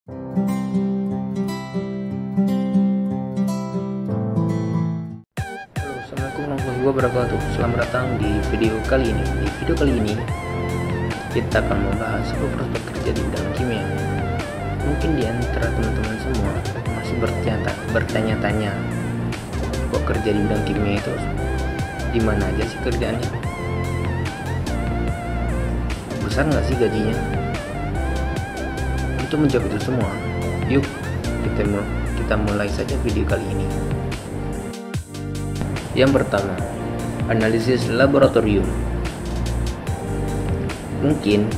Halo, assalamualaikum warahmatullahi wabarakatuh. Selamat datang di video kali ini. Di video kali ini kita akan membahas sebuah prospek kerja di bidang kimia. Mungkin di antara teman-teman semua masih bertanya-tanya, kok kerja di bidang kimia itu di mana aja sih kerjaannya? Besar nggak sih gajinya? Untuk menjawab itu semua, yuk kita mulai saja video kali ini. Yang pertama, analisis laboratorium. Mungkin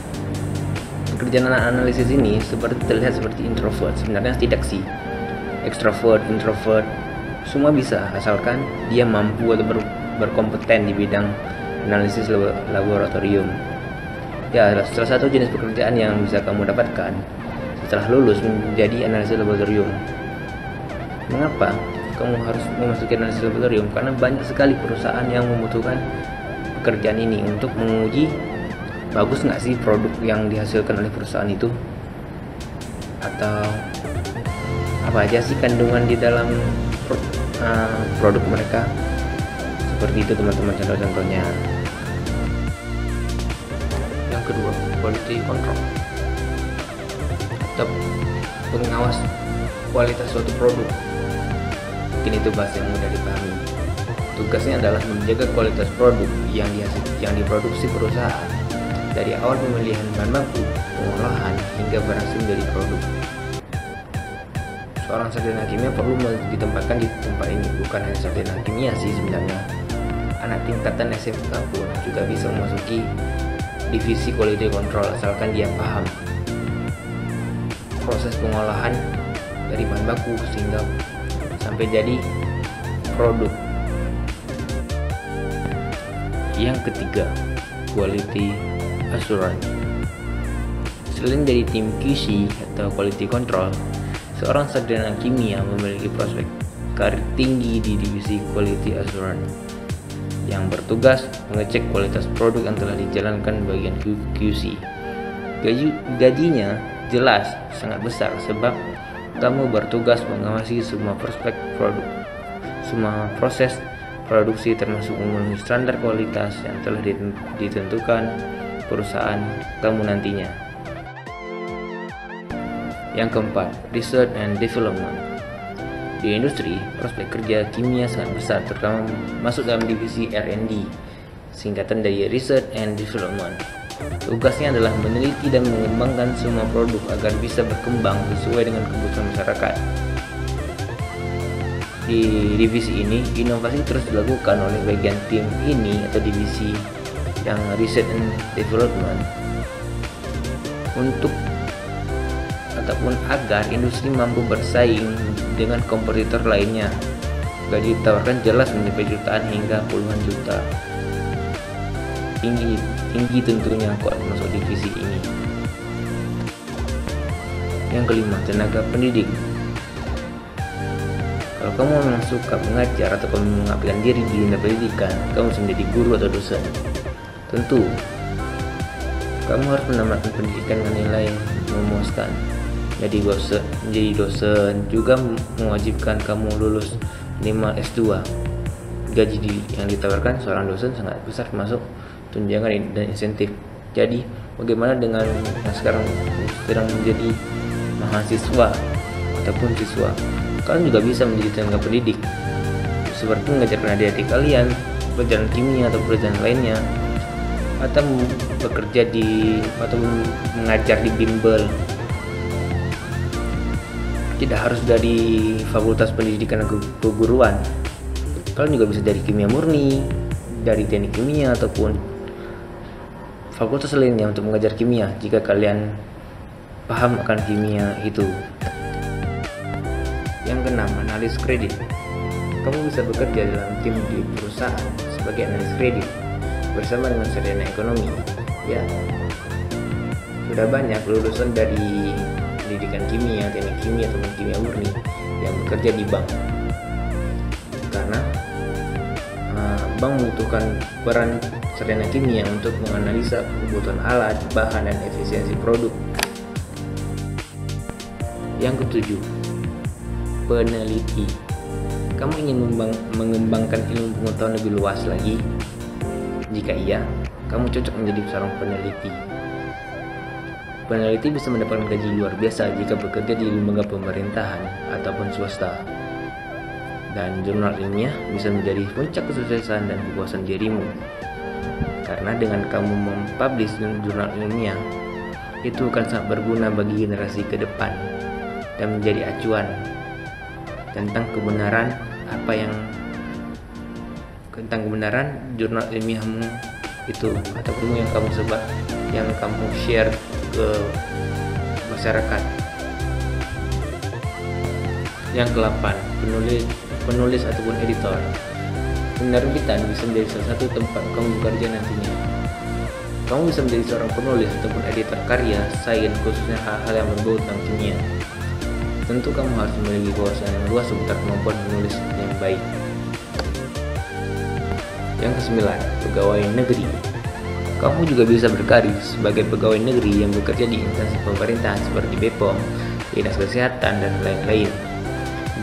pekerjaan analisis ini terlihat seperti introvert, sebenarnya tidak sih. Extrovert, introvert, semua bisa asalkan dia mampu atau berkompeten di bidang analisis laboratorium. Ya, salah satu jenis pekerjaan yang bisa kamu dapatkan setelah lulus menjadi analisis laboratorium. Mengapa kamu harus memasuki analisis laboratorium? Karena banyak sekali perusahaan yang membutuhkan pekerjaan ini untuk menguji bagus nggak sih produk yang dihasilkan oleh perusahaan itu, atau apa aja sih kandungan di dalam produk mereka. Seperti itu teman-teman, contoh-contohnya. Yang kedua, quality control atau pengawas kualitas suatu produk. Mungkin itu bahasa yang mudah dipahami. Tugasnya adalah menjaga kualitas produk yang diproduksi perusahaan dari awal pemilihan bahan baku, pengolahan, hingga berhasil menjadi produk. Seorang sarjana kimia perlu ditempatkan di tempat ini. Bukan hanya sarjana kimia sih sebenarnya, anak tingkatan SMK pun juga bisa memasuki divisi quality control asalkan dia paham proses pengolahan dari bahan baku sehingga sampai jadi produk. Yang ketiga, quality assurance. Selain dari tim QC atau quality control, seorang sarjana kimia memiliki prospek karir tinggi di divisi quality assurance yang bertugas mengecek kualitas produk yang telah dijalankan bagian QC. Gajinya jelas sangat besar sebab kamu bertugas mengawasi semua prospek produk, semua proses produksi termasuk memenuhi standar kualitas yang telah ditentukan perusahaan kamu nantinya. Yang keempat, research and development. Di industri, prospek kerja kimia sangat besar, terutama masuk dalam divisi R&D, singkatan dari research and development. Tugasnya adalah meneliti dan mengembangkan semua produk agar bisa berkembang sesuai dengan kebutuhan masyarakat. Di divisi ini, inovasi terus dilakukan oleh bagian tim ini atau divisi yang research and development untuk ataupun agar industri mampu bersaing dengan kompetitor lainnya. Gaji ditawarkan jelas mencapai jutaan hingga puluhan juta. Tinggi tentunya kok masuk divisi ini. Yang kelima, tenaga pendidik. Kalau kamu memang suka mengajar atau kamu mengabdikan diri di dunia pendidikan, kamu bisa menjadi guru atau dosen. Tentu kamu harus menamatkan pendidikan dengan nilai memuaskan. Menjadi dosen juga mewajibkan kamu lulus minimal S2. Gaji yang ditawarkan seorang dosen sangat besar, termasuk tunjangan dan insentif. Jadi bagaimana dengan yang sekarang sedang menjadi mahasiswa ataupun siswa? Kalian juga bisa menjadi tenaga pendidik, seperti mengajarkan adik-adik kalian pelajaran kimia atau pelajaran lainnya, atau bekerja atau mengajar di bimbel. Tidak harus dari Fakultas Pendidikan dan Keguruan. Kalian juga bisa dari kimia murni, dari teknik kimia ataupun fakultas lainnya untuk mengajar kimia jika kalian paham akan kimia itu. Yang keenam, analis kredit. Kamu bisa bekerja dalam tim di perusahaan sebagai analis kredit bersama dengan sarjana ekonomi. Ya, sudah banyak lulusan dari pendidikan kimia, teknik kimia ataupun kimia murni yang bekerja di bank. Karena bank membutuhkan peran sarjana kimia untuk menganalisa kebutuhan alat, bahan, dan efisiensi produk. Yang ketujuh, peneliti. Kamu ingin mengembangkan ilmu pengetahuan lebih luas lagi? Jika iya, kamu cocok menjadi seorang peneliti. Peneliti bisa mendapatkan gaji luar biasa jika bekerja di lembaga pemerintahan ataupun swasta. Dan jurnal ilmiah bisa menjadi puncak kesuksesan dan kepuasan dirimu. Karena dengan kamu mempublish jurnal ilmiah, itu akan sangat berguna bagi generasi ke depan dan menjadi acuan tentang kebenaran jurnal ilmiahmu itu ataupun yang kamu sebar, yang kamu share ke masyarakat. Yang ke-8, penulis ataupun editor. Penerbitan bisa menjadi salah satu tempat kamu bekerja nantinya. Kamu bisa menjadi seorang penulis ataupun editor karya sains, khususnya hal-hal yang berbau tentang kimia. Tentu kamu harus memiliki wawasan yang luas seputar kemampuan menulis yang baik. Yang ke-9, pegawai negeri. Kamu juga bisa berkarir sebagai pegawai negeri yang bekerja di instansi pemerintahan seperti BPOM, Dinas Kesehatan, dan lain-lain.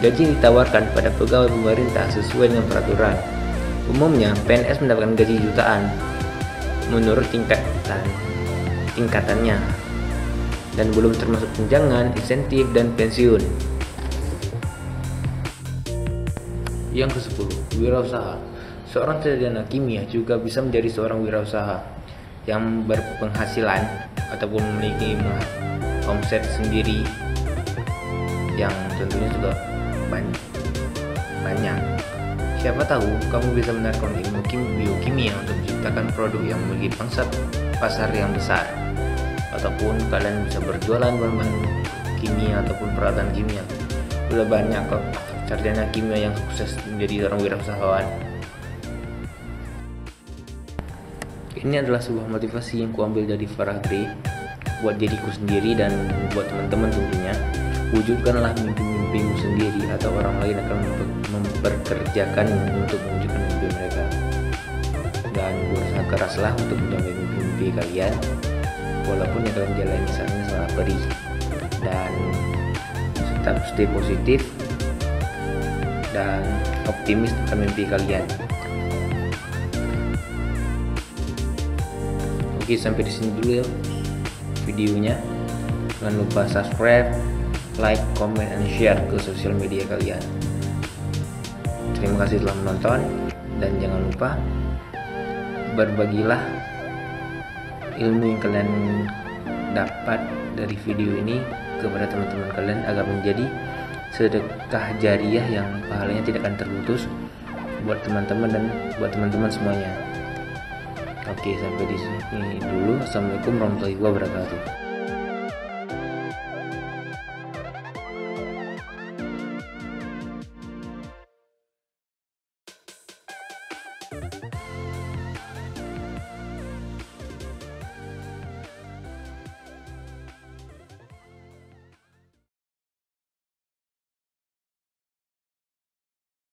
Gaji yang ditawarkan pada pegawai pemerintah sesuai dengan peraturan. Umumnya, PNS mendapatkan gaji jutaan menurut tingkatannya, dan belum termasuk tunjangan, insentif, dan pensiun. Yang ke-10, wirausaha. Seorang sarjana kimia juga bisa menjadi seorang wirausaha yang berpenghasilan ataupun memiliki omset sendiri yang tentunya juga banyak. Siapa tahu kamu bisa menerapkan ilmu biokimia untuk menciptakan produk yang memiliki pangsa pasar yang besar, ataupun kalian bisa berjualan bahan-bahan kimia ataupun peralatan kimia. Sudah banyak kok sarjana kimia yang sukses menjadi seorang wirausahawan. Ini adalah sebuah motivasi yang kuambil dari Farah Gray buat diriku sendiri dan buat teman-teman tentunya. Wujudkanlah mimpi-mimpimu sendiri atau orang lain akan memperkerjakan untuk mewujudkan mimpi mereka. Dan berusaha keraslah untuk mencapai mimpi-mimpi kalian, walaupun yang kalian jalani saat ini sangat perih. Dan tetap stay positif dan optimis akan mimpi kalian. Oke, sampai di sini dulu ya videonya. Jangan lupa subscribe, like, comment, and share ke sosial media kalian. Terima kasih telah menonton, dan jangan lupa berbagilah ilmu yang kalian dapat dari video ini kepada teman-teman kalian agar menjadi sedekah jariah yang pahalanya tidak akan terputus buat teman-teman dan buat teman-teman semuanya. Oke, sampai di sini dulu. Assalamualaikum warahmatullahi wabarakatuh.